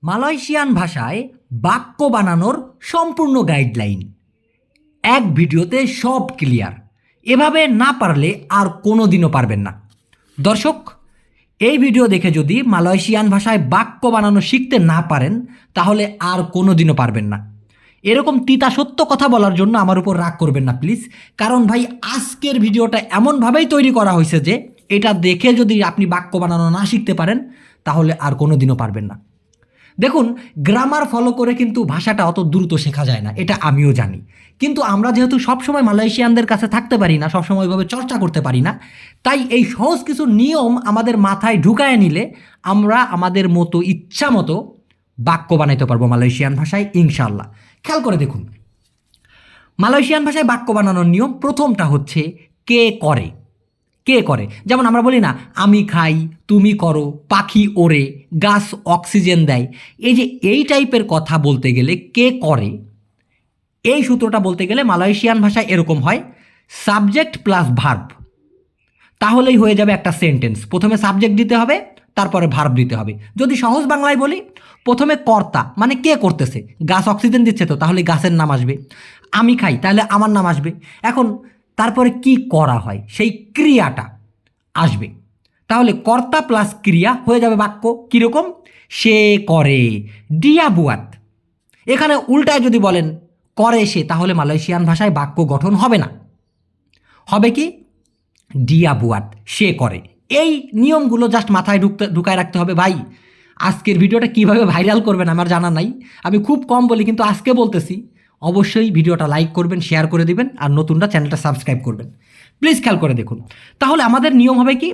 Malaysian ভাষায় বাক্য বানানোর সম্পূর্ণ গাইডলাইন এক ভিডিওতে সব ক্লিয়ার। এভাবে না পারলে আর কোনো দিনও পারবেন না। দর্শক, এই ভিডিও দেখে যদি মালয়েশিয়ান ভাষায় বাক্য বানানো শিখতে না পারেন তাহলে আর কোনো দিনও পারবেন না। এরকম তিতা সত্য কথা বলার জন্য আমার উপর রাগ করবেন না প্লিজ, কারণ ভাই আজকের ভিডিওটা এমনভাবেই তৈরি করা হয়েছে যে এটা দেখে যদি আপনি বাক্য বানানো না শিখতে পারেন তাহলে আর কোনো দিনও পারবেন না। দেখুন, গ্রামার ফলো করে কিন্তু ভাষাটা অত দ্রুত শেখা যায় না, এটা আমিও জানি। কিন্তু আমরা যেহেতু সবসময় মালয়েশিয়ানদের কাছে থাকতে পারি না, সবসময় ওইভাবে চর্চা করতে পারি না, তাই এই সহজ কিছু নিয়ম আমাদের মাথায় ঢুকায় নিলে আমরা আমাদের মতো ইচ্ছা মতো বাক্য বানাইতে পারবো মালয়েশিয়ান ভাষায়, ইনশাল্লাহ। খেয়াল করে দেখুন, মালয়েশিয়ান ভাষায় বাক্য বানানোর নিয়ম প্রথমটা হচ্ছে কে করে। কে করে, যেমন আমরা বলি না আমি খাই, তুমি করো, পাখি ওড়ে, গাছ অক্সিজেন দেয়। এই টাইপের কথা বলতে গেলে কে করে, এই সূত্রটা বলতে গেলে মালয়েশিয়ান ভাষায় এরকম হয় সাবজেক্ট প্লাস ভার্ব, তাহলেই হয়ে যাবে একটা সেন্টেন্স। প্রথমে সাবজেক্ট দিতে হবে, তারপরে ভার্ব দিতে হবে। যদি সহজ বাংলায় বলি, প্রথমে কর্তা মানে কে করতেছে, গাছ অক্সিজেন দিচ্ছে তো, তাহলে গাছের নাম আসবে। আমি খাই, তাহলে আমার নাম আসবে। এখন তারপরে কি করা হয় সেই ক্রিয়াটা আসবে, তাহলে কর্তা প্লাস ক্রিয়া হয়ে যাবে বাক্য। কীরকম? সে করে, ডিয়া বুয়াত। এখানে উল্টায় যদি বলেন করে সে, তাহলে মালয়েশিয়ান ভাষায় বাক্য গঠন হবে না, হবে কি ডিয়া বুয়াত, সে করে। এই নিয়মগুলো জাস্ট মাথায় ঢুকায় রাখতে হবে। ভাই আজকের ভিডিওটা কিভাবে ভাইরাল করবেন আমার জানা নাই, আমি খুব কম বলি, কিন্তু আজকে বলতেছি অবশ্যই ভিডিওটা লাইক করবেন, শেয়ার করে দিবেন, আর নতুনরা চ্যানেলটা সাবস্ক্রাইব করবেন। প্লিজ খেয়াল করে দেখুন, তাহলে আমাদের নিয়ম হবে কি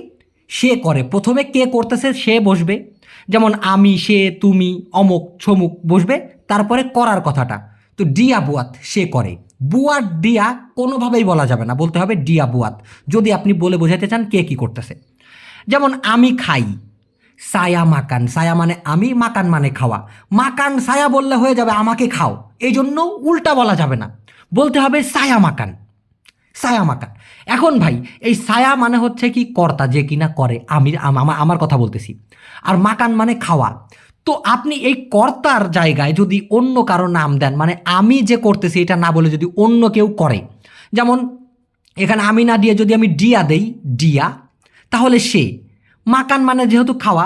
সে করে, প্রথমে কে করতেছে সে বসবে, যেমন আমি, সে, তুমি, অমুক ছমুক বসবে, তারপরে করার কথাটা। তো ডিয়া বুয়াত, সে করে। বুয়াত ডিয়া কোনোভাবেই বলা যাবে না, বলতে হবে ডিয়া বুয়াত, যদি আপনি বলে বোঝাতে চান কে কি করতেছে। যেমন আমি খাই, সায়া মাকান, সায়া মানে আমি, মাকান মানে খাওয়া। মাকান সায়া বললে হয়ে যাবে আমাকে খাও, এই জন্য উল্টা বলা যাবে না, বলতে হবে সায়া মাকান, সায়া মাকান। এখন ভাই এই সায়া মানে হচ্ছে কি কর্তা, যে কিনা করে, আমি আমার কথা বলতেছি, আর মাকান মানে খাওয়া। তো আপনি এই কর্তার জায়গায় যদি অন্য কারো নাম দেন, মানে আমি যে করতেছি এটা না বলে যদি অন্য কেউ করে, যেমন এখানে আমি না দিয়ে যদি আমি ডিয়া দেই, ডিয়া, তাহলে সে। মাকান মানে যেহেতু খাওয়া,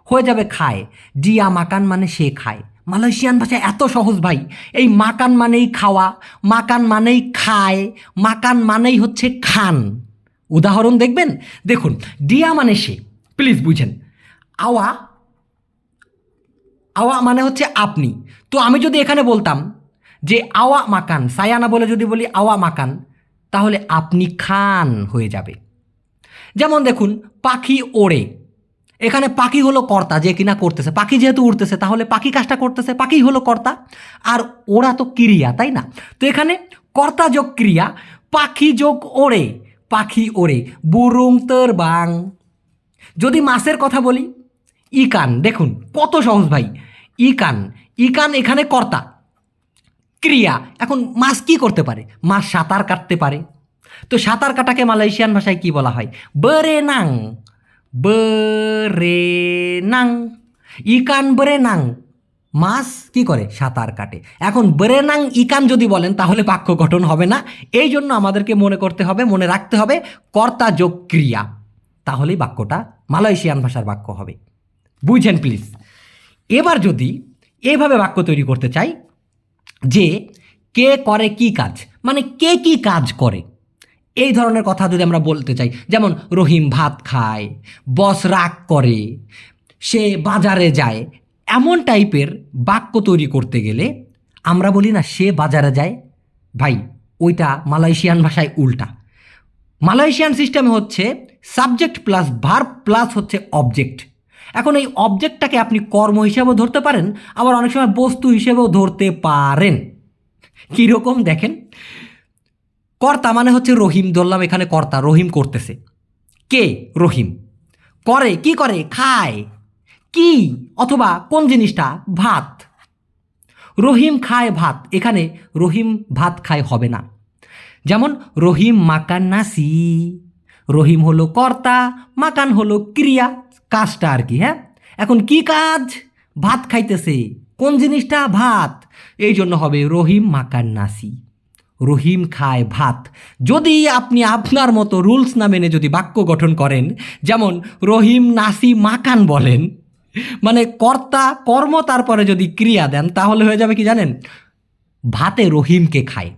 হয়ে যাবে খায়, ডিয়া মাকান মানে সে খায়। মালয়েশিয়ান ভাষা এত সহজ ভাই, এই মাকান মানেই খাওয়া, মাকান মানেই খায়, মাকান মানেই হচ্ছে খান। উদাহরণ দেখবেন, দেখুন ডিয়া মানে সে, প্লিজ বুঝেন। আওয়া, আওয়া মানে হচ্ছে আপনি। তো আমি যদি এখানে বলতাম যে আওয়া মাকান, সায়ানা বলে যদি বলি আওয়া মাকান, তাহলে আপনি খান হয়ে যাবে। যেমন দেখুন পাখি ওড়ে, এখানে পাখি হলো কর্তা, যে কিনা করতেছে, পাখি যেহেতু উড়তেছে তাহলে পাখি কাজটা করতেছে, পাখি হলো কর্তা, আর ওরা তো ক্রিয়া, তাই না? তো এখানে কর্তা যোগ ক্রিয়া, পাখি যোগ ওড়ে, পাখি ওড়ে, বুরুং তেরবাং। যদি মাছের কথা বলি, ইকান, দেখুন কত সহজ ভাই, ইকান, ইকান এখানে কর্তা, ক্রিয়া। এখন মাছ কি করতে পারে? মাছ সাঁতার কাটতে পারে। তো সাঁতার কাটাকে মালয়েশিয়ান ভাষায় কি বলা হয়? বেরেনাং, বেরেনাং, ইকান বেরেনাং, মাছ কি করে? সাঁতার কাটে। এখন বেরেনাং ইকান যদি বলেন তাহলে বাক্য গঠন হবে না, এই জন্য আমাদেরকে মনে করতে হবে, মনে রাখতে হবে কর্তা যোগ ক্রিয়া, তাহলেই বাক্যটা মালয়েশিয়ান ভাষার বাক্য হবে। বুঝছেন প্লিজ? এবার যদি এইভাবে বাক্য তৈরি করতে চাই যে কে করে কি কাজ, মানে কে কি কাজ করে, এই ধরনের কথা যদি আমরা বলতে চাই, যেমন রহিম ভাত খায়, বস রাগ করে, সে বাজারে যায়, এমন টাইপের বাক্য তৈরি করতে গেলে আমরা বলি না সে বাজারে যায়। ভাই ওইটা মালয়েশিয়ান ভাষায় উল্টা। মালয়েশিয়ান সিস্টেমে হচ্ছে সাবজেক্ট প্লাস ভার্ব প্লাস হচ্ছে অবজেক্ট। এখন এই অবজেক্টটাকে আপনি কর্ম হিসেবেও ধরতে পারেন, আবার অনেক সময় বস্তু হিসেবেও ধরতে পারেন। কীরকম দেখেন, কর্তা মানে হচ্ছে রহিম, ধরলাম এখানে কর্তা, রহিম করতেছে, কে? রহিম। করে কি করে? খায়, কি অথবা কোন জিনিসটা? ভাত। রহিম খায় ভাত, এখানে রহিম ভাত খায় হবে না। যেমন রহিম মাকান নাসি, রহিম হলো কর্তা, মাকান হলো ক্রিয়া, কাজটা আর কি। হ্যাঁ, এখন কি কাজ? ভাত খাইতেছে। কোন জিনিসটা? ভাত। এই জন্য হবে রহিম মাকান নাসি। রহিম খায় ভাত। যদি আপনি আপনার মতো রুলস না মেনে যদি বাক্য গঠন করেন, যেমন রহিম নাসি মাকান বলেন, মানে কর্তা কর্ম তারপরে যদি ক্রিয়া দেন, তাহলে হয়ে যাবে কি জানেন? ভাতে রহিমকে খায়।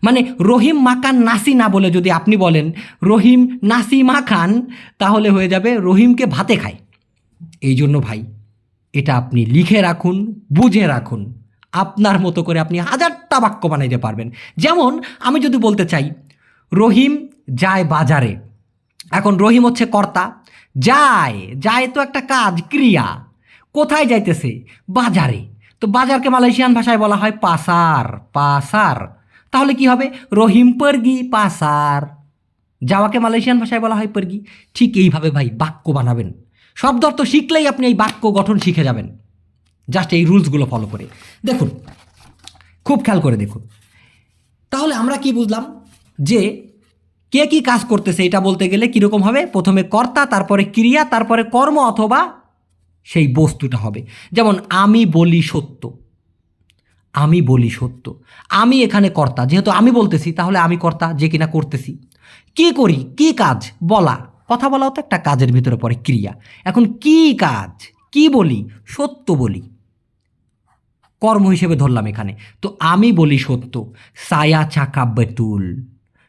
মানে রহিম মাকান নাসি না বলে যদি আপনি বলেন রহিম নাসি মাখান, তাহলে হয়ে যাবে রহিমকে ভাতে খায়। এই জন্য ভাই, এটা আপনি লিখে রাখুন, বুঝে রাখুন। আপনার মতো করে আপনি হাজারটা বাক্য বানাইতে পারবেন। যেমন আমি যদি বলতে চাই রহিম যায় বাজারে, এখন রহিম হচ্ছে কর্তা, যায়, যায় তো একটা কাজ, ক্রিয়া। কোথায় যাইতেছে? বাজারে। তো বাজারকে মালয়েশিয়ান ভাষায় বলা হয় পাসার, পাসার। তাহলে কি হবে? রহিম পারগি পাসার। যাওয়াকে মালয়েশিয়ান ভাষায় বলা হয় পারগি। ঠিক এইভাবে ভাই বাক্য বানাবেন। শব্দ অর্থ শিখলেই আপনি এই বাক্য গঠন শিখে যাবেন, জাস্ট এই রুলসগুলো ফলো করে। দেখুন, খুব খেয়াল করে দেখুন। তাহলে আমরা কি বুঝলাম? যে কে কি কাজ করতেছে এটা বলতে গেলে কীরকম হবে? প্রথমে কর্তা, তারপরে ক্রিয়া, তারপরে কর্ম অথবা সেই বস্তুটা হবে। যেমন আমি বলি সত্য, আমি বলি সত্য। আমি এখানে কর্তা, যেহেতু আমি বলতেছি তাহলে আমি কর্তা যে কিনা করতেছি। কি করি? কি কাজ? বলা। কথা বলাও তো একটা কাজের ভিতরে পড়ে, ক্রিয়া। এখন কি কাজ? কি বলি? সত্য বলি। কর্ম হিসেবে ধরলাম এখানে। তো আমি বলি সত্য। সায়া চাকা বেতুল,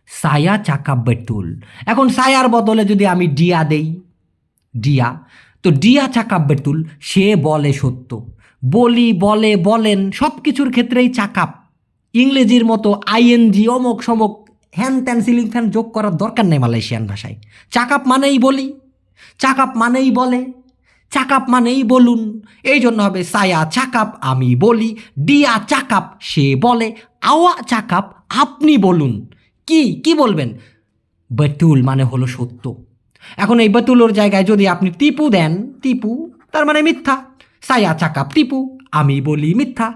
সায়া চাকা বেতুল। এখন সায়ার বদলে যদি আমি ডিয়া দেই, ডিয়া, তো ডিয়া চাকা বেতুল, সে বলে সত্য। বলি, বলে, বলেন, সব কিছুর ক্ষেত্রেই চাকাপ। ইংরেজির মতো আইএনজি অমক সমক হ্যান ত্যান সিলিং ফ্যান যোগ করার দরকার নেই মালয়েশিয়ান ভাষায়। চাকাপ মানেই বলি, চাকাপ মানেই বলে, চাকাপ মানেই বলুন। এই জন্য হবে সায়া চাকাপ, আমি বলি। ডিয়া চাকাপ, সে বলে। আওয়া চাকাপ, আপনি বলুন। কি কি বলবেন? বেতুল মানে হলো সত্য। এখন এই বেতুলোর জায়গায় যদি আপনি টিপু দেন, টিপু তার মানে মিথ্যা। সায়া চাকাপ টিপু, আমি বলি মিথ্যা।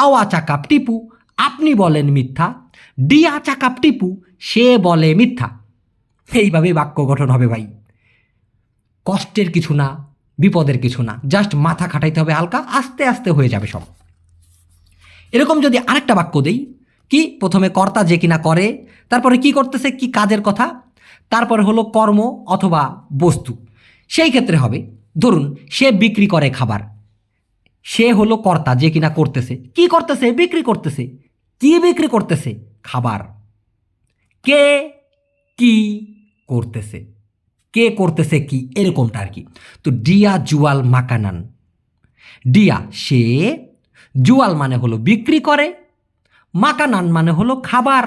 আওয়া চাকাপ টিপু, আপনি বলেন মিথ্যা। ডিয়া চাকাপ টিপু, সে বলে মিথ্যা। এইভাবে বাক্য গঠন হবে ভাই। কষ্টের কিছু না, বিপদের কিছু না, জাস্ট মাথা খাটাইতে হবে হালকা, আস্তে আস্তে হয়ে যাবে সব। এরকম যদি আরেকটা বাক্য দেই, কি? প্রথমে কর্তা যে কিনা করে, তারপরে কি করতেছে, কি কাজের কথা, তারপরে হলো কর্ম অথবা বস্তু। সেই ক্ষেত্রে হবে, ধরুন সে বিক্রি করে খাবার। সে হলো কর্তা যে কিনা করতেছে। কি করতেছে? বিক্রি করতেছে। কি বিক্রি করতেছে? খাবার। কে কি করতেছে? কে করতেছে কি, এরকমটা আর কি। তো ডিয়া জুয়াল মাকানান। ডিয়া সে, জুয়াল মানে হলো বিক্রি করে, মাকানান মানে হলো খাবার।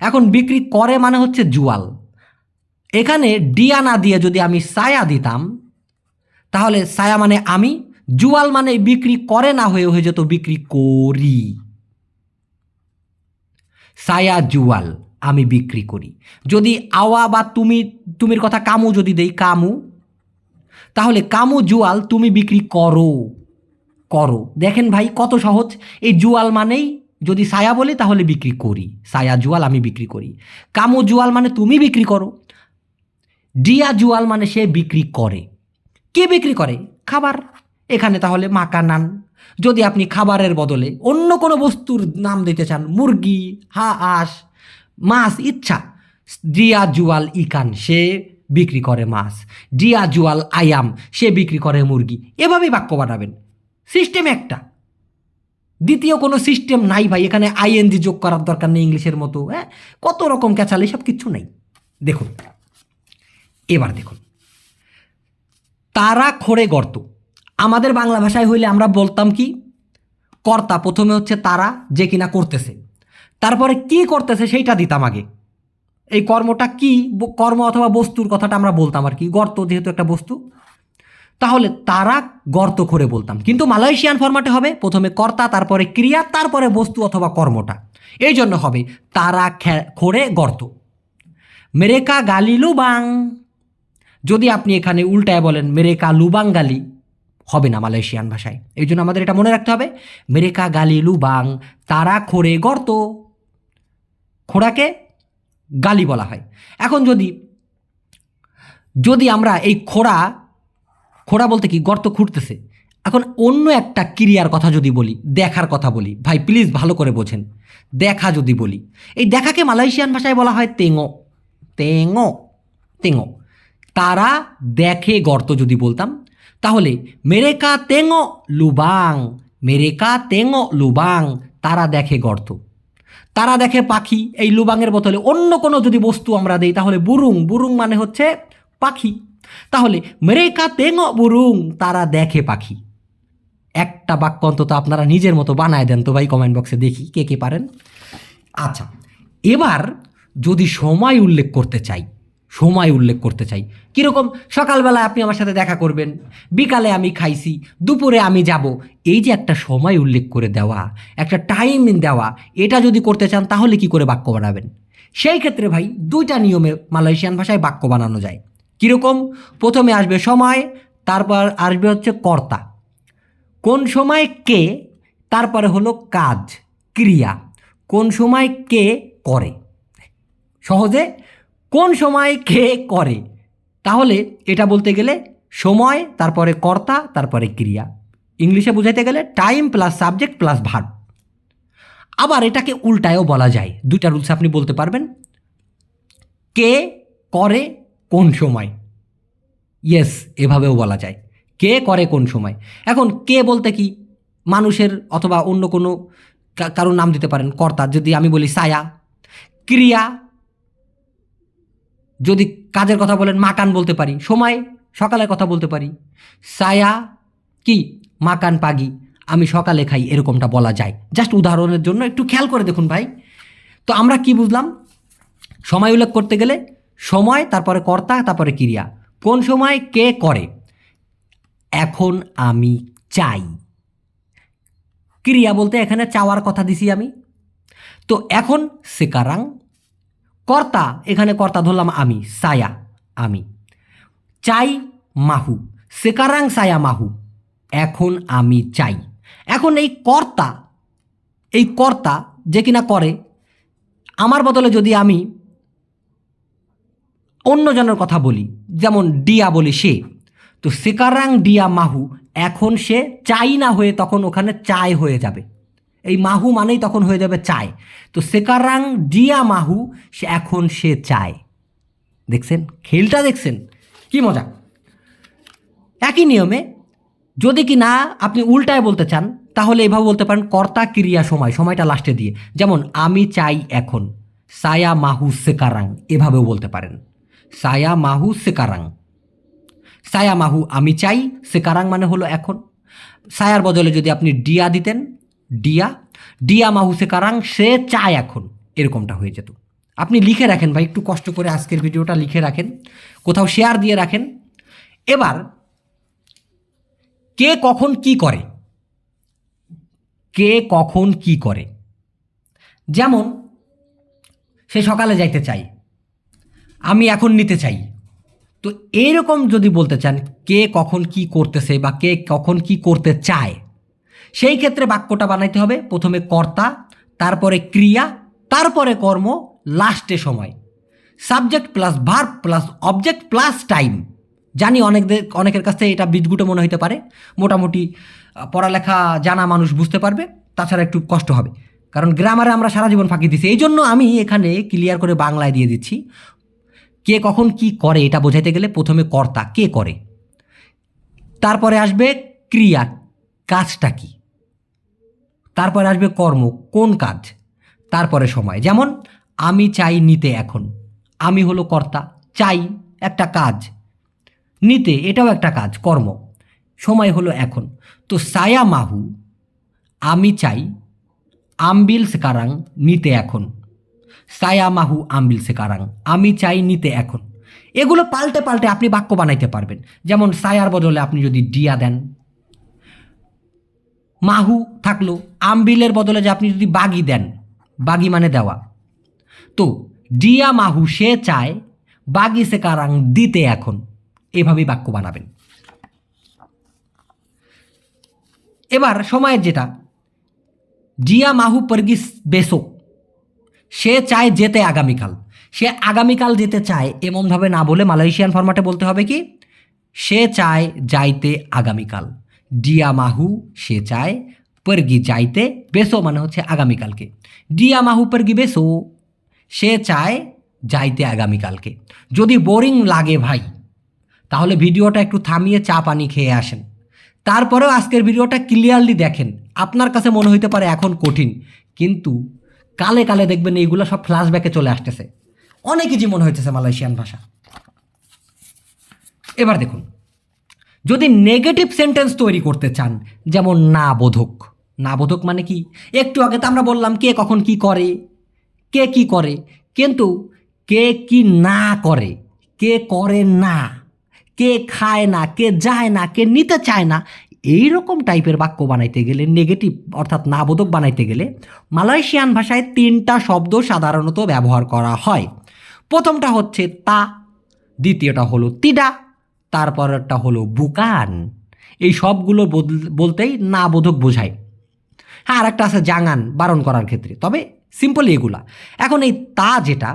এখন বিক্রি করে মানে হচ্ছে জুয়াল। এখানে ডিয়া না দিয়ে যদি আমি সায়া দিতাম, তাহলে সায়া মানে আমি, জুয়াল মানে বিক্রি করে না হয়ে হয়ে যেত বিক্রি করি। সায়া জুয়াল, আমি বিক্রি করি। যদি আওয়া বা তুমি, তুমির কথা কামু যদি দেই, কামু, তাহলে কামু জুয়াল, তুমি বিক্রি করো, করো। দেখেন ভাই কত সহজ। এই জুয়াল মানেই যদি সায়া বলি তাহলে বিক্রি করি। সায়া জুয়াল, আমি বিক্রি করি। কামু জুয়াল মানে তুমি বিক্রি করো। ডিয়া জুয়াল মানে সে বিক্রি করে। কে বিক্রি করে? খাবার। এখানে তাহলে মাকানান। যদি আপনি খাবারের বদলে অন্য কোনো বস্তুর নাম দিতে চান, মুরগি, হাঁস, মাছ, ইচ্ছা। ডিয়া জুয়াল ইকান, সে বিক্রি করে মাছ। ডিয়া জুয়াল আয়াম, সে বিক্রি করে মুরগি। এভাবেই বাক্য বানাবেন। সিস্টেম একটা, দ্বিতীয় কোনো সিস্টেম নাই ভাই। এখানে আইএনজি যোগ করার দরকার নেই ইংলিশের মতো। হ্যাঁ, কত রকম ক্যাচাল, সব কিচ্ছু নেই। দেখুন, এবার দেখুন, তারা খোঁড়ে গর্ত। আমাদের বাংলা ভাষায় হইলে আমরা বলতাম কি? কর্তা প্রথমে হচ্ছে তারা যে কিনা করতেছে, তারপরে কি করতেছে সেইটা দিতাম আগে। এই কর্মটা কি, কর্ম অথবা বস্তুর কথাটা আমরা বলতাম আর কি। গর্ত যেহেতু একটা বস্তু, তাহলে তারা গর্ত খোঁড়ে বলতাম। কিন্তু মালয়েশিয়ান ফরম্যাটে হবে প্রথমে কর্তা, তারপরে ক্রিয়া, তারপরে বস্তু অথবা কর্মটা। এই জন্য হবে তারা খোঁড়ে গর্ত। মেরেকা গালি লুবাং। যদি আপনি এখানে উল্টায় বলেন মেরেকা লুবাং গালি, হবে না মালয়েশিয়ান ভাষায়। এই জন্য আমাদের এটা মনে রাখতে হবে, মেরেকা গালি লুবাং, তারা খোঁড়ে গর্ত। খোঁড়াকে গালি বলা হয়। এখন যদি আমরা এই খোঁড়া খোঁড়া বলতে কি গর্ত খুঁড়তেছে। এখন অন্য একটা ক্রিয়ার কথা যদি বলি, দেখার কথা বলি, ভাই প্লিজ ভালো করে বোঝেন। দেখা যদি বলি, এই দেখাকে মালয়েশিয়ান ভাষায় বলা হয় তেঙো। তেঙো, তেঙো। তারা দেখে গর্ত যদি বলতাম, তাহলে মেরেকা তেঙো লুবাং, মেরেকা তেঙো লুবাং, তারা দেখে গর্ত। তারা দেখে পাখি, এই লুবাংয়ের বদলে অন্য কোনো যদি বস্তু আমরা দেই তাহলে বুরুং, বুরুং মানে হচ্ছে পাখি। তাহলে মেরেকা তেঙো বুরুং, তারা দেখে পাখি। একটা বাক্য অন্তত আপনারা নিজের মতো বানায় দেন তো ভাই, কমেন্ট বক্সে দেখি কে কে পারেন। আচ্ছা, এবার যদি সময় উল্লেখ করতে চাই, সময় উল্লেখ করতে চাই কীরকম, সকালবেলায় আপনি আমার সাথে দেখা করবেন, বিকালে আমি খাইছি, দুপুরে আমি যাব, এই যে একটা সময় উল্লেখ করে দেওয়া, একটা টাইম দেওয়া, এটা যদি করতে চান তাহলে কি করে বাক্য বানাবেন? সেই ক্ষেত্রে ভাই দুইটা নিয়মে মালয়েশিয়ান ভাষায় বাক্য বানানো যায়। কীরকম? প্রথমে আসবে সময়, তারপর আসবে হচ্ছে কর্তা। কোন সময় কে, তারপরে হলো কাজ, ক্রিয়া। কোন সময় কে করে, সহজে কোন সময় কে করে, তাহলে এটা বলতে গেলে সময়, তারপরে কর্তা, তারপরে ক্রিয়া। ইংলিশে বুঝাইতে গেলে time plus subject plus verb. আবার এটাকে উল্টায়ও বলা যায়, দুইটা রুলস আপনি বলতে পারবেন। কে করে কোন সময়, ইয়েস, এভাবেও বলা যায়, কে করে কোন সময়। এখন কে বলতে কি মানুষের অথবা অন্য কোনো কারোর নাম দিতে পারেন, কর্তা। যদি আমি বলি ছায়া। ক্রিয়া যদি কাজের কথা বলেন মাকান বলতে পারি, সময় সকালের কথা বলতে পারি। ছায়া কি মাকান পাগি, আমি সকালে খাই, এরকমটা বলা যায়। জাস্ট উদাহরণের জন্য একটু খেয়াল করে দেখুন ভাই। তো আমরা কি বুঝলাম? সময় উল্লেখ করতে গেলে সময়, তারপরে কর্তা, তারপরে ক্রিয়া। কোন সময় কে করে, এখন আমি চাই। ক্রিয়া বলতে এখানে চাওয়ার কথা দিছি আমি। তো এখন সেকারাং, কর্তা, এখানে কর্তা ধরলাম আমি, সায়া, আমি। চাই মাহু, সেকারাং সায়া মাহু, এখন আমি চাই। এখন এই কর্তা, এই কর্তা যে কিনা করে, আমার বদলে যদি আমি অন্যজনের কথা বলি, যেমন ডিয়া বলি সে, তো সেকারাং ডিয়া মাহু, এখন সে চাই না হয়ে তখন ওখানে চায় হয়ে যাবে। এই মাহু মানেই তখন হয়ে যাবে চায়। তো সেকারাং ডিয়া মাহু, সে এখন সে চায়। দেখছেন খেলটা, দেখছেন কি মজা। একই নিয়মে যদি কি না আপনি উল্টায় বলতে চান তাহলে এভাবে বলতে পারেন কর্তা ক্রিয়া সময়, সময়টা লাস্টে দিয়ে। যেমন আমি চাই এখন, সায়া মাহু সেকারাং, এভাবেও বলতে পারেন। সায়া মাহু সেকারাং, সায়া মাহু আমি চাই, সেকারাং মানে হলো এখন। সায়ার বদলে যদি আপনি ডিয়া দিতেন, ডিয়া, ডিয়া মাহু সেকারাং, সে চায় এখন, এরকমটা হয়ে যেত। আপনি লিখে রাখেন ভাই, একটু কষ্ট করে আজকের ভিডিওটা লিখে রাখেন, কোথাও শেয়ার দিয়ে রাখেন। এবার কে কখন কি করে, কে কখন কি করে, যেমন সে সকালে যাইতে চাই, আমি এখন নিতে চাই। তো এইরকম যদি বলতে চান কে কখন কি করতেছে বা কে কখন কি করতে চায়, সেই ক্ষেত্রে বাক্যটা বানাইতে হবে প্রথমে কর্তা, তারপরে ক্রিয়া, তারপরে কর্ম, লাস্টে সময়। Subject plus verb plus object plus time. জানি অনেকের কাছ থেকে এটা বিদঘুটে মনে হতে পারে, মোটামুটি পড়ালেখা জানা মানুষ বুঝতে পারবে, তাছাড়া একটু কষ্ট হবে, কারণ গ্রামারে আমরা সারা জীবন ফাঁকি দিছি। এই জন্য আমি এখানে ক্লিয়ার করে বাংলায় দিয়ে দিচ্ছি। কে কখন কি করে এটা বোঝাইতে গেলে প্রথমে কর্তা কে করে, তারপরে আসবে ক্রিয়া কাজটা কি, তারপরে আসবে কর্ম কোন কাজ, তারপরে সময়। যেমন আমি চাই নিতে এখন, আমি হলো কর্তা, চাই একটা কাজ, নিতে এটাও একটা কাজ কর্ম, সময় হলো এখন। তো সায়া মাহু আমি চাই, আমবিল সেকারাং নিতে এখন, সায়া মাহু আমবিল সেকারাং আমি চাই নিতে এখন। এগুলো পাল্টে পাল্টে আপনি বাক্য বানাইতে পারবেন। যেমন সায়ার বদলে আপনি যদি ডিয়া দেন, মাহু থাকলো, আমবিলের বদলে যে আপনি যদি বাগি দেন, বাগি মানে দেওয়া, তো ডিয়া মাহু সে চায়, বাগি সেকারাং দিতে এখন, এভাবেই বাক্য বানাবেন। এবার সময়ের যেটা, জিয়া মাহু পরগিস বেসো, সে চায় যেতে আগামীকাল, সে আগামীকাল যেতে চায় এমনভাবে না বলে মালয়েশিয়ান ফরম্যাটে বলতে হবে কি সে চায় যাইতে আগামীকাল। ডিয়া মাহু সে চায় পরগি যাইতে বেসো মানে হচ্ছে আগামীকালকে। ডিয়া মাহু পরগি বেসো সে চায় যাইতে আগামীকালকে। যদি বোরিং লাগে ভাই তাহলে ভিডিওটা একটু থামিয়ে চা পানি খেয়ে আসেন, তারপরেও আজকের ভিডিওটা ক্লিয়ারলি দেখেন। আপনার কাছে মনে হইতে পারে এখন কঠিন, কিন্তু কালে কালে দেখবেন এইগুলো সব ফ্ল্যাশব্যাকে চলে আসতেছে, অনেক ইজি মনে হইতেছে মালয়েশিয়ান ভাষা। এবার দেখুন, যদি নেগেটিভ সেন্টেন্স তৈরি করতে চান, যেমন না বোধক। না বোধক মানে কি? একটু আগে তো আমরা বললাম কে কখন কি করে, কে কি করে, কিন্তু কে কি না করে, কে করে না, কে খায় না, কে যায় না, কে নিতে চায় না, এই রকম টাইপের বাক্য বানাইতে গেলে, নেগেটিভ অর্থাৎ না বোধক বানাইতে গেলে মালয়েশিয়ান ভাষায় 3টা শব্দ সাধারণত ব্যবহার করা হয়। প্রথমটা হচ্ছে তা, দ্বিতীয়টা হলো তিডা, তারপরেরটা হলো বুকান। এই সবগুলো বলতেই না বোধক বোঝায়। হ্যাঁ, আর একটা আছে জাঙান, বারণ করার ক্ষেত্রে, তবে সিম্পলি এগুলা। এখন এই তা যেটা,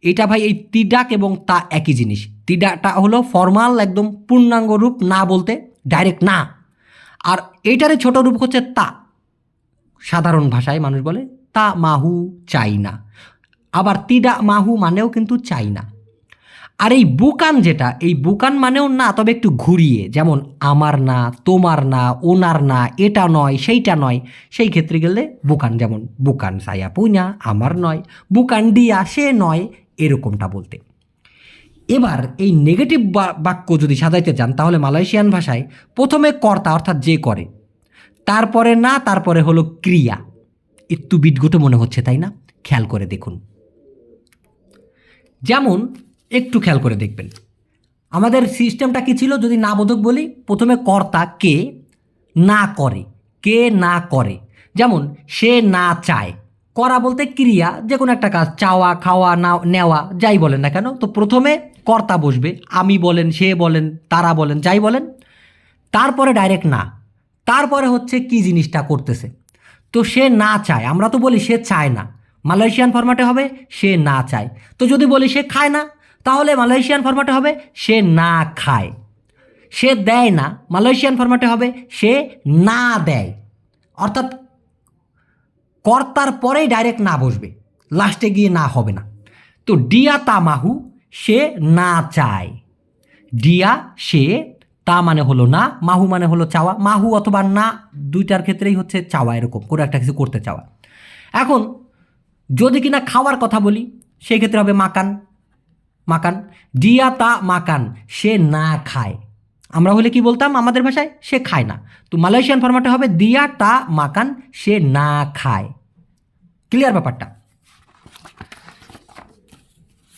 এটা ভাই এই তিডাক এবং তা একই জিনিস। তিডাটা হলো ফর্মাল একদম পূর্ণাঙ্গ রূপ না বলতে, ডাইরেক্ট না। আর এইটারে ছোট রূপ হচ্ছে তা। সাধারণ ভাষায় মানুষ বলে তা মাহু চাই না, আবার তিডা মাহু মানেও কিন্তু চাই না। আর এই বুকান যেটা, এই বুকান মানেও না, তবে একটু ঘুরিয়ে, যেমন আমার না, তোমার না, ওনার না, এটা নয়, সেইটা নয়, সেই ক্ষেত্রে গেলে বুকান, যেমন বুকান সায়া পুইনা, আমার নয়, বুকান দিয়া সে নয়, এরকমটা বলতে। এবার এই নেগেটিভ বাক্য যদি সাজাইতে চান, তাহলে মালয়েশিয়ান ভাষায় প্রথমে কর্তা অর্থাৎ যে করে, তারপরে না, তারপরে হলো ক্রিয়া। একটু বিটগুটো মনে হচ্ছে তাই না? খেয়াল করে দেখুন। যেমন একটু খেয়াল করে দেখবেন, আমাদের সিস্টেমটা কি ছিল, যদি না বোধক বলি প্রথমে কর্তা কে না করে, কে না করে। যেমন সে না চায়, করা বলতে ক্রিয়া, যে কোনো একটা কাজ, চাওয়া, খাওয়া, না নেওয়া, যাই বলেন না কেন, তো প্রথমে কর্তা বসবে, আমি বলেন, সে বলেন, তারা বলেন, যাই বলেন, তারপরে ডাইরেক্ট না, তারপরে হচ্ছে কি জিনিসটা করতেছে। তো সে না চায়, আমরা তো বলি সে চায় না, মালয়েশিয়ান ফরম্যাটে হবে সে না চায়। তো যদি বলি সে খায় না, তাহলে মালয়েশিয়ান ফরম্যাটে হবে সে না খায়। সে দেয় না, মালয়েশিয়ান ফরম্যাটে হবে সে না দেয়। অর্থাৎ কর্তার পরেই ডাইরেক্ট না বসবে, লাস্টে গিয়ে না হবে না। তো ডিয়া তা মাহু, সে না চায়। ডিয়া সে, তা মানে হলো না, মাহু মানে হলো চাওয়া। মাহু অথবা না দুইটার ক্ষেত্রেই হচ্ছে চাওয়া, এরকম কোনো একটা কিছু করতে চাওয়া। এখন যদি কিনা খাওয়ার কথা বলি, সেই ক্ষেত্রে হবে মাকান। মাকান, ডিয়া তা মাকান, সে না খায়। আমরা হলে কি বলতাম আমাদের ভাষায়, সে খায় না। তো মালয়েশিয়ান ফরম্যাটে হবে দিয়া তা মাকান, সে না খায়। ক্লিয়ার ব্যাপারটা?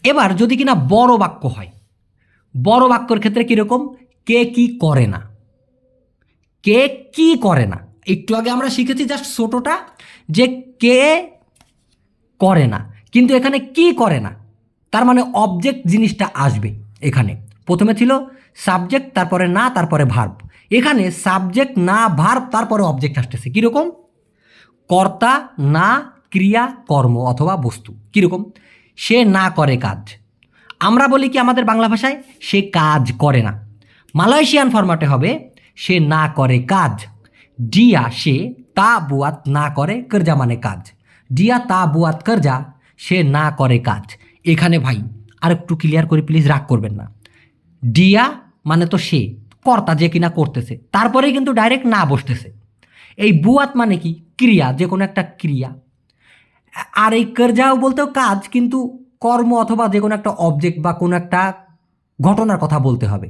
এবার যদি কিনা বড় বাক্য হয়, বড় বাক্যর ক্ষেত্রে কীরকম, কে কি করে না, কে কি করে না। একটু আগে আমরা শিখেছি জাস্ট ছোটটা, যে কে করে না, কিন্তু এখানে কি করে না, তার মানে অবজেক্ট জিনিসটা আসবে। এখানে প্রথমে ছিল সাবজেক্ট, তারপরে না, তারপরে ভার্ব। এখানে সাবজেক্ট না ভার্ব, তারপরে অবজেক্ট আসতেছে। কীরকম? কর্তা না ক্রিয়া কর্ম অথবা বস্তু। কীরকম? সে না করে কাজ। আমরা বলি কি আমাদের বাংলা ভাষায়, সে কাজ করে না। মালয়েশিয়ান ফরম্যাটে হবে সে না করে কাজ। ডিয়া সে, তা বুয়াত না করে, কর্জা মানে কাজ। ডিয়া তা বুয়াত কর্জা, সে না করে কাজ। এখানে ভাই আর একটু ক্লিয়ার করে প্লিজ, রাগ করবেন না। ডিয়া মানে তো সে, কর্তা যে কিনা করতেছে, তারপরেই কিন্তু ডাইরেক্ট না বসতেছে। এই বুয়াত মানে কি? ক্রিয়া, যে কোনো একটা ক্রিয়া। আর এই কর্জাও বলতেও কাজ, কিন্তু কর্ম অথবা যে কোনো একটা অবজেক্ট বা কোনো একটা ঘটনার কথা বলতে হবে।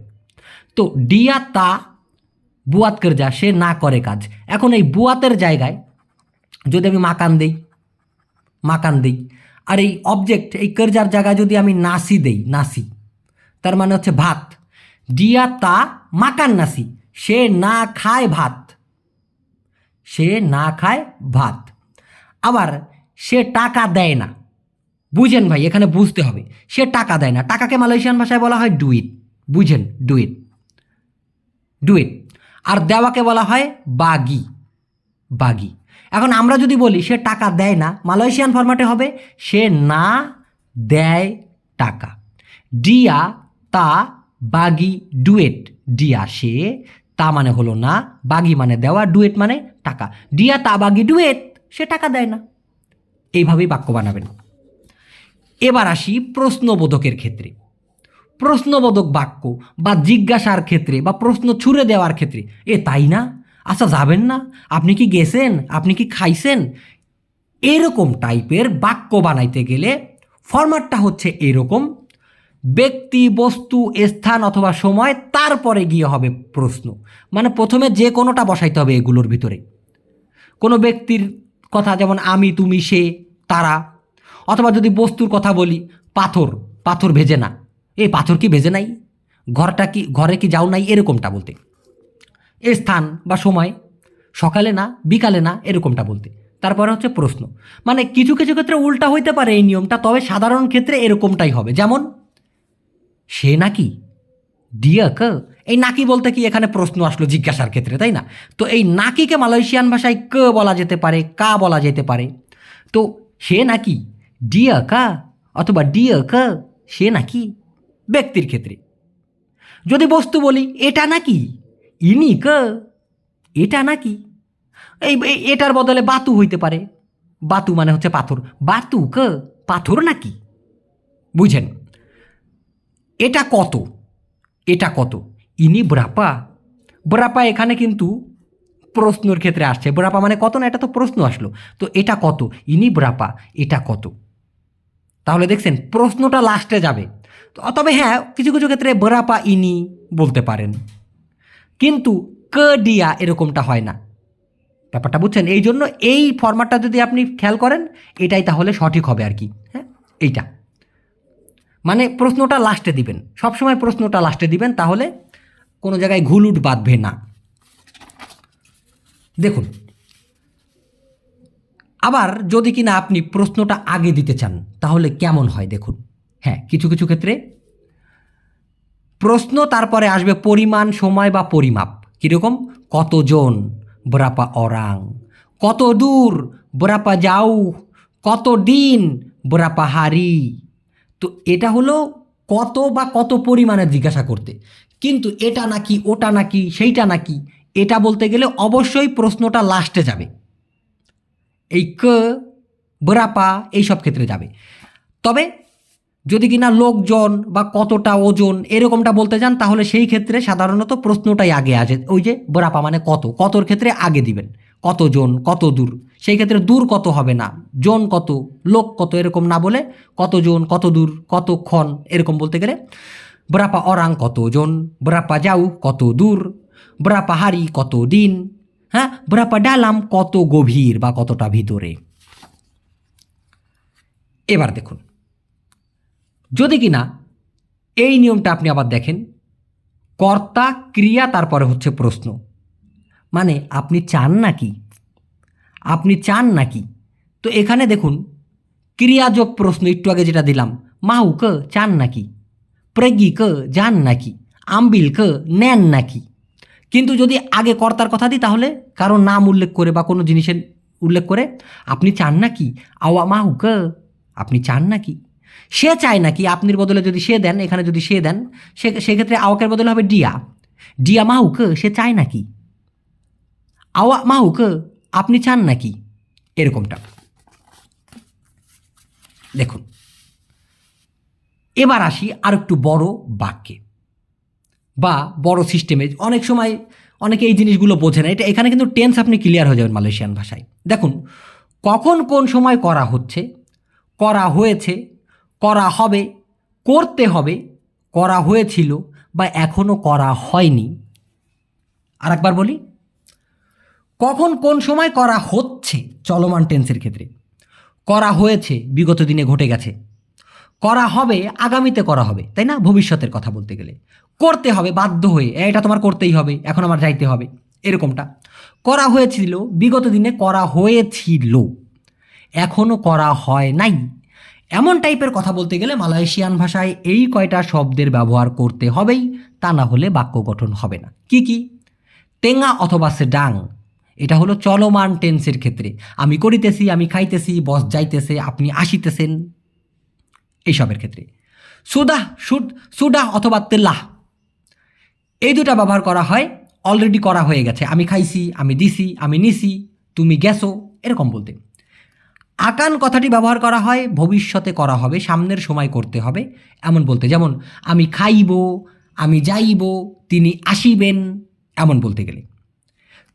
তো ডিয়া তা বুয়াত কর্জা, সে না করে কাজ। এখন এই বুয়াতের জায়গায় যদি আমি মাকান দেই, মাকান দেই, আর এই অবজেক্ট এই কর্জার জায়গায় যদি আমি নাসি দেই, নাসি, তার মানে হচ্ছে ভাত। ডিয়া তা মাকান নাসি, সে না খায় ভাত, সে না খায় ভাত। আবার সে টাকা দেয় না, বুঝেন ভাই, এখানে বুঝতে হবে, সে টাকা দেয় না। টাকাকে মালয়েশিয়ান ভাষায় বলা হয় ডুইট, বুঝেন, ডুইট, ডুইট। আর দেওয়াকে বলা হয় বাগি, বাগি। এখন আমরা যদি বলি সে টাকা দেয় না, মালয়েশিয়ান ফরম্যাটে হবে সে না দেয় টাকা। ডিয়া তা বাগি ডুয়েট দিয়া সে, তা মানে হলো না, বাগি মানে দেওয়া, ডুয়েট মানে টাকা, দিয়া তা বাগি ডুয়েট, সে টাকা দেয় না। এইভাবেই বাক্য বানাবেন। এবার আসি প্রশ্নবোধকের ক্ষেত্রে। প্রশ্নবোধক বাক্য বা জিজ্ঞাসার ক্ষেত্রে বা প্রশ্ন ছুড়ে দেওয়ার ক্ষেত্রে, এ তাই না, আচ্ছা যাবেন না, আপনি কি গেছেন, আপনি কি খাইছেন, এরকম টাইপের বাক্য বানাইতে গেলে ফরম্যাটটা হচ্ছে এরকম: ব্যক্তি, বস্তু, স্থান অথবা সময়, তারপরে গিয়ে হবে প্রশ্ন। মানে প্রথমে যে কোনোটা বসাইতে হবে এগুলোর ভিতরে। কোনো ব্যক্তির কথা যেমন আমি, তুমি, সে, তারা, অথবা যদি বস্তুর কথা বলি, পাথর, পাথর ভেজে না, এই পাথর কি ভেজে নাই, ঘরে কি যাও নাই, এরকমটা বলতে। স্থান বা সময়, সকালে না বিকালে না, এরকমটা বলতে। তারপরে হচ্ছে প্রশ্ন। মানে কিছু কিছু ক্ষেত্রে উল্টা হইতে পারে এই নিয়মটা, তবে সাধারণ ক্ষেত্রে এরকমটাই হবে। যেমন সে নাকি, ডিয়া ক, এই নাকি বলতে কি এখানে প্রশ্ন আসলো জিজ্ঞাসার ক্ষেত্রে, তাই না? তো এই নাকিকে মালয়েশিয়ান ভাষায় ক বলা যেতে পারে, কা বলা যেতে পারে। তো সে নাকি, ডিয়া কা, অথবা ডিয়া ক, সে নাকি ব্যক্তির ক্ষেত্রে। যদি বস্তু বলি, এটা নাকি, ইনি ক, এটা নাকি, এটার বদলে বাতু হইতে পারে। বাতু মানে হচ্ছে পাথর, বাতু ক, পাথর নাকি, বুঝেন? এটা কত, এটা কত, ইনি ব্রাপা, ব্রাপা এখানে কিন্তু প্রশ্নর ক্ষেত্রে আসছে। ব্রাপা মানে কত না, এটা তো প্রশ্ন আসলো। তো এটা কত, ইনি ব্রাপা, এটা কত। তাহলে দেখছেন প্রশ্নটা লাস্টে যাবে। তবে হ্যাঁ, কিছু কিছু ক্ষেত্রে ব্রাপা ইনি বলতে পারেন, কিন্তু ক ডিয়া এরকমটা হয় না। ব্যাপারটা বুঝছেন? এই জন্য এই ফরম্যাটটা যদি আপনি খেয়াল করেন, এটাই তাহলে সঠিক হবে আর কি। হ্যাঁ, এইটা মানে প্রশ্নটা লাস্টে দিবেন, সবসময় প্রশ্নটা লাস্টে দিবেন, তাহলে কোনো জায়গায় ঘুলুট বাঁধবে না। দেখুন, আবার যদি কিনা আপনি প্রশ্নটা আগে দিতে চান তাহলে কেমন হয় দেখুন। হ্যাঁ, কিছু কিছু ক্ষেত্রে প্রশ্ন তারপরে আসবে পরিমাণ, সময় বা পরিমাপ। কীরকম? কতজন, বরাপা অরাং, কত দূর, বরাপা যাও, কত দিন, বরাপা হারি। তো এটা হলো কত বা কত পরিমাণে জিজ্ঞাসা করতে। কিন্তু এটা নাকি, ওটা নাকি, সেইটা নাকি, এটা বলতে গেলে অবশ্যই প্রশ্নটা লাস্টে যাবে। এই ক, বরাপা এইসব ক্ষেত্রে যাবে। তবে যদি কিনা লোকজন বা কতটা ওজন এরকমটা বলতে চান, তাহলে সেই ক্ষেত্রে সাধারণত প্রশ্নটাই আগে আসে। ওই যে বরাপা মানে কত, কতর ক্ষেত্রে আগে দিবেন। কতজন, কত দূর, সেই ক্ষেত্রে দূর কত হবে না, জন কত, লোক কত, এরকম না বলে কতজন, কত দূর, কতক্ষণ, এরকম বলতে গেলে বরাপা অরাং কতজন, বরাপা যাও কত দূর, বরাপা হারি কত দিন, হ্যাঁ, বরাপা ডালাম কত গভীর বা কতটা ভিতরে। এবার দেখুন, যদি কিনা এই নিয়মটা আপনি আবার দেখেন, কর্তা, ক্রিয়া, তারপরে হচ্ছে প্রশ্ন। মানে আপনি চান নাকি, আপনি চান নাকি। তো এখানে দেখুন ক্রিয়াযোগ প্রশ্ন, একটু আগে যেটা দিলাম, মাহু ক, চান নাকি, প্রেগি ক, যান নাকি, আম্বিল ক, নেন নাকি। কিন্তু যদি আগে কর্তার কথা দিই, তাহলে কারো নাম উল্লেখ করে বা কোনো জিনিসের উল্লেখ করে, আপনি চান নাকি, আওয়া মাহু ক, আপনি চান নাকি। সে চায় নাকি, আপনির বদলে যদি সে দেন, এখানে যদি সে দেন, সেক্ষেত্রে আওয়াকের বদলে হবে ডিয়া, ডিয়া মাহু ক, সে চায় নাকি, আওয়া মাহু ক, আপনি চান নাকি, এরকমটা। দেখুন, এবার আসি আর একটু বড় বাক্যে বা বড় সিস্টেমে। অনেক সময় অনেকে এই জিনিসগুলো বোঝে না, এটা এখানে কিন্তু টেন্স আপনি ক্লিয়ার হয়ে যাবেন মালয়েশিয়ান ভাষায়। দেখুন, কখন কোন সময় করা হচ্ছে, করা হয়েছে, করা হবে, করতে হবে, করা হয়েছিল বা এখনও করা হয়নি। আর একবার বলি, কখন কোন সময় করা হচ্ছে চলমান টেন্সের ক্ষেত্রে, করা হয়েছে বিগত দিনে ঘটে গেছে, করা হবে আগামীতে করা হবে, তাই না, ভবিষ্যতের কথা বলতে গেলে। করতে হবে বাধ্য হয়ে, এটা তোমার করতেই হবে, এখন আমার যাইতে হবে, এরকমটা। করা হয়েছিল বিগত দিনে, করা হয়েছিল, এখনও করা হয় নাই। এমন টাইপের কথা বলতে গেলে মালয়েশিয়ান ভাষায় এই কয়টা শব্দের ব্যবহার করতে হবেই, তা না হলে বাক্য গঠন হবে না। কি কি? টেঙ্গা অথবা সেডাং, এটা হলো চলমান টেন্সের ক্ষেত্রে। আমি করিতেছি, আমি খাইতেছি, বস যাইতেছে, আপনি আসিতেছেন, এইসবের ক্ষেত্রে। সুদাহ, সুদাহ অথবা তেলাহ, এই দুটা ব্যবহার করা হয় অলরেডি করা হয়ে গেছে, আমি খাইছি, আমি দিছি, আমি নিছি, তুমি গেছো, এরকম বলতে। আকান কথাটি ব্যবহার করা হয় ভবিষ্যতে করা হবে, সামনের সময় করতে হবে এমন বলতে। যেমন আমি খাইব, আমি যাইব, তিনি আসিবেন এমন বলতে গেলে।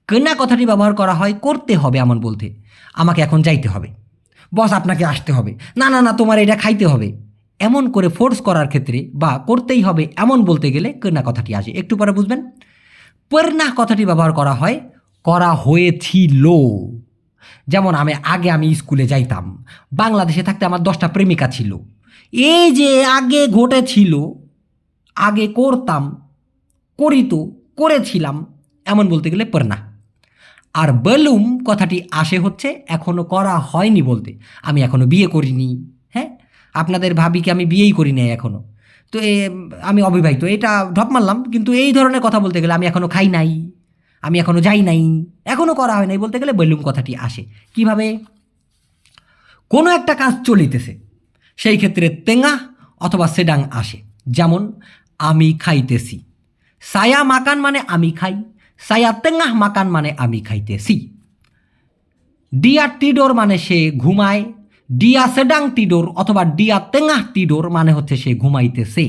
কেনা কথাটি ব্যবহার করা হয় করতে হবে এমন বলতে। আমাকে এখন যাইতে হবে, বস আপনাকে আসতে হবে, না না না তোমার এটা খাইতে হবে, এমন করে ফোর্স করার ক্ষেত্রে বা করতেই হবে এমন বলতে গেলে কেনা কথাটি আসে। একটু পরে বুঝবেন। পর্না কথাটি ব্যবহার করা হয় করা হয়েছিল। যেমন আমি স্কুলে যাইতাম, বাংলাদেশে থাকতে আমার 10টা প্রেমিকা ছিল, এই যে আগে ঘটেছিল, আগে করতাম, করিত, করেছিলাম এমন বলতে গেলে পর্না। আর বেলুম কথাটি আসে হচ্ছে এখনো করা হয়নি বলতে। আমি এখনো বিয়ে করিনি, হ্যাঁ, আপনাদের ভাবিকে আমি বিয়েই করি নাই এখনো, তো আমি অবিবাহিত, এটা ঢপ মারলাম। কিন্তু এই ধরনের কথা বলতে গেলে আমি এখনো খাই নাই, আমি এখনো যাই নাই, এখনো করা হয় নাই বলতে গেলে বেলুম কথাটি আসে। কিভাবে? কোনো একটা কাজ চলিতেছে, সেই ক্ষেত্রে তেঙ্গা অথবা সেডাং আসে। যেমন আমি খাইতেছি, সায়া মাকান মানে আমি খাই, সায়া তেঙ্গাহ মাকান মানে আমি খাইতেছি। ডিয়া টিডোর মানে সে ঘুমায়, ডিয়া সেডাং টিডোর অথবা ডিয়া তেঙ্গাহ টিডোর মানে হচ্ছে সে ঘুমাইতেছে।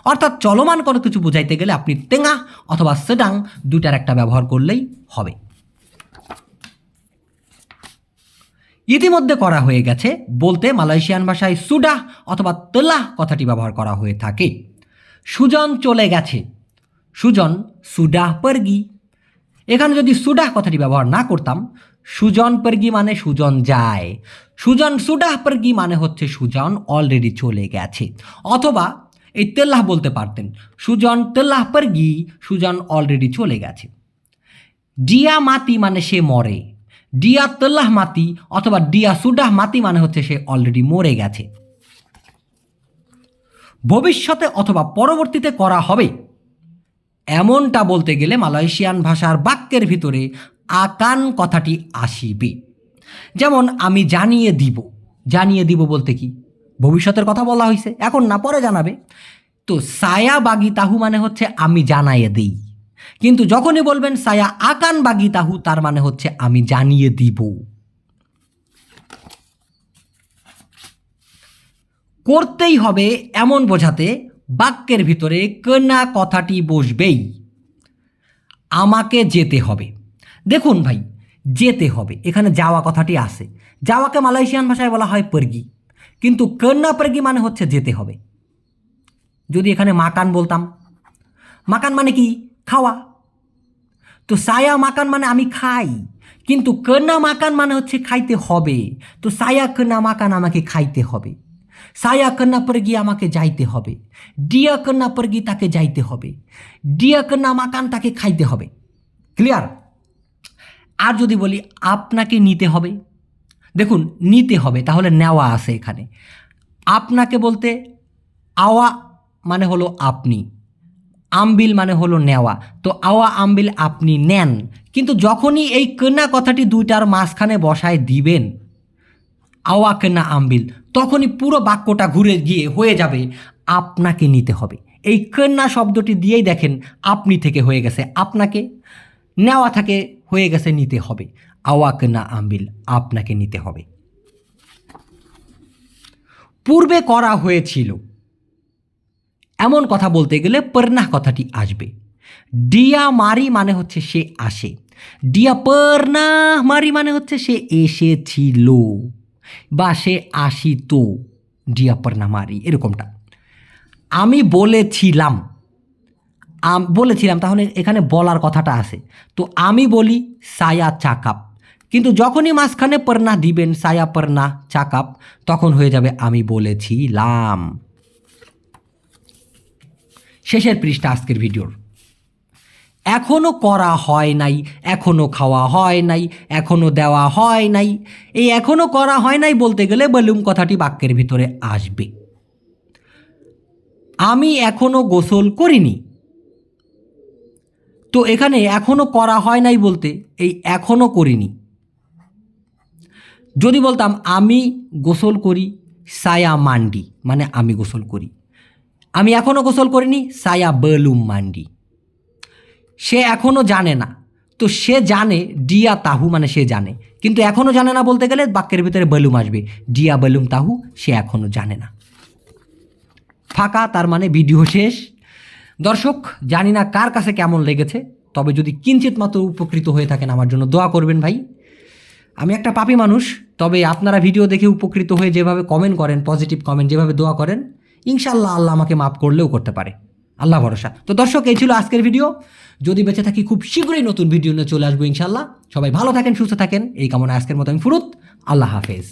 অর্থাৎ চলমান কোনো কিছু বোঝাইতে গেলে আপনি তেঙ্গাহ অথবা সেডাং দুটার একটা ব্যবহার করলেই হবে। ইতিমধ্যে করা হয়ে গেছে বলতে মালয়েশিয়ান ভাষায় সুডাহ অথবা তেলাহ কথাটি ব্যবহার করা হয়ে থাকে। সুজন চলে গেছে, সুজন সুডাহ পরগি। এখানে যদি সুডাহ কথাটি ব্যবহার না করতাম, সুজন পরগি মানে সুজন যায়, সুজন সুডাহ পরগি মানে হচ্ছে সুজন অলরেডি চলে গেছে। অথবা এই তেল্লাহ বলতে পারতেন, সুজন তেল্লাহ পরগি, সুজন অলরেডি চলে গেছে। ডিয়া মাতি মানে সে মরে, ডিয়া তেল্লাহ মাতি অথবা ডিয়া সুডাহ মাতি মানে হচ্ছে সে অলরেডি মরে গেছে। ভবিষ্যতে অথবা পরবর্তীতে করা হবে এমনটা বলতে গেলে মালয়েশিয়ান ভাষার বাক্যের ভিতরে আকান কথাটি আসিবে। যেমন আমি জানিয়ে দিব, জানিয়ে দিব বলতে কি ভবিষ্যতের কথা বলা হয়েছে, এখন না পরে জানাবে। তো সায়া বাগি তাহু মানে হচ্ছে আমি জানাইয়ে দিই, কিন্তু যখনই বলবেন সায়া আকান বাগি তাহু তার মানে হচ্ছে আমি জানিয়ে দিব। করতেই হবে এমন বোঝাতে বাক্যের ভিতরে কেনা কথাটি বসবেই। আমাকে যেতে হবে, দেখুন ভাই, যেতে হবে, এখানে যাওয়া কথাটি আসে। যাওয়াকে মালয়েশিয়ান ভাষায় বলা হয় পরগি, কিন্তু কেনা পরগি মানে হচ্ছে যেতে হবে। যদি এখানে মাকান বলতাম, মাকান মানে কি খাওয়া, তো সায়া মাকান মানে আমি খাই, কিন্তু কেনা মাকান মানে হচ্ছে খাইতে হবে। তো সায়া কেনা মাকান আমাকে খাইতে হবে, সায়া কেনা পরগি আমাকে যাইতে হবে, ডিয়া কেনা পরগি তাকে যাইতে হবে, ডিয়া কেনা মাকান তাকে খাইতে হবে। ক্লিয়ার? আর যদি বলি আপনাকে নিতে হবে, দেখুন নিতে হবে তাহলে নেওয়া আছে এখানে। আপনাকে বলতে আওয়া মানে হলো আপনি, আমবিল মানে হলো নেওয়া, তো আওয়া আমবিল আপনি নেন। কিন্তু যখনই এই কেনা কথাটি দুইটার মাঝখানে বসায় দিবেন, আওয়া কেনা আমবিল, তখনই পুরো বাক্যটা ঘুরে গিয়ে হয়ে যাবে আপনাকে নিতে হবে। এই কেনা শব্দটি দিয়েই দেখেন আপনি থেকে হয়ে গেছে আপনাকে, নেওয়া থেকে হয়ে গেছে নিতে হবে। আওয়া কেনা আমবিল, আপনাকে নিতে হবে। পূর্বে করা হয়েছিল এমন কথা বলতে গেলে পর্নাহ কথাটি আসবে। ডিয়া মারি মানে হচ্ছে সে আসে, ডিয়া পর্নাহ মারি মানে হচ্ছে সে এসেছিল বা সে আসিত, ডিয়া পর্নাহ মারি এরকমটা। আমি বলেছিলাম, বলেছিলাম তাহলে এখানে বলার কথাটা আছে। তো আমি বলি সায়া চাকাপ, কিন্তু যখনই মাঝখানে পর্নাহ দিবেন সায়া পর্নাহ চাকাপ, তখন হয়ে যাবে আমি বলেছিলাম। শেষের পৃষ্ঠা আজকের ভিডিওর। এখনো করা হয় নাই, এখনো খাওয়া হয় নাই, এখনো দেওয়া হয় নাই, এই এখনো করা হয় নাই বলতে গেলে বেলুম কথাটি বাক্যের ভিতরে আসবে। আমি এখনো গোসল করিনি, তো এখানে এখনো করা হয় নাই বলতে এই এখনো করিনি। যদি বলতাম আমি গোসল করি সায়া মান্ডি মানে আমি গোসল করি, আমি এখনো গোসল করিনি সায়া বেলুম মান্ডি। সে এখনও জানে না। তো সে জানে ডিয়া তাহু মানে সে জানে, কিন্তু এখনও জানে না বলতে গেলে বাক্যের ভিতরে বেলুম আসবে, ডিয়া বেলুম তাহু, সে এখনও জানে না। ফাঁকা, তার মানে ভিডিও শেষ। দর্শক, জানি না কার কাছে কেমন লেগেছে, তবে যদি কিঞ্চিত মাত্র উপকৃত হয়ে থাকেন আমার জন্য দোয়া করবেন ভাই। আমি একটা পাপী মানুষ, তবে আপনারা ভিডিও দেখে উপকৃত হয়ে যেভাবে কমেন্ট করেন, পজিটিভ কমেন্ট, যেভাবে দোয়া করেন, ইনশাল্লাহ আল্লাহ আমাকে মাফ করলেও করতে পারে, আল্লাহ ভরসা। তো দর্শক, এই ছিল আজকের ভিডিও। যদি বেঁচে থাকি খুব শীঘ্রই নতুন ভিডিও নিয়ে চলে আসবো ইনশাল্লাহ। সবাই ভালো থাকেন, সুস্থ থাকেন, এই কামনা আজকের মতো আমি ফুরুত। আল্লাহ হাফেজ।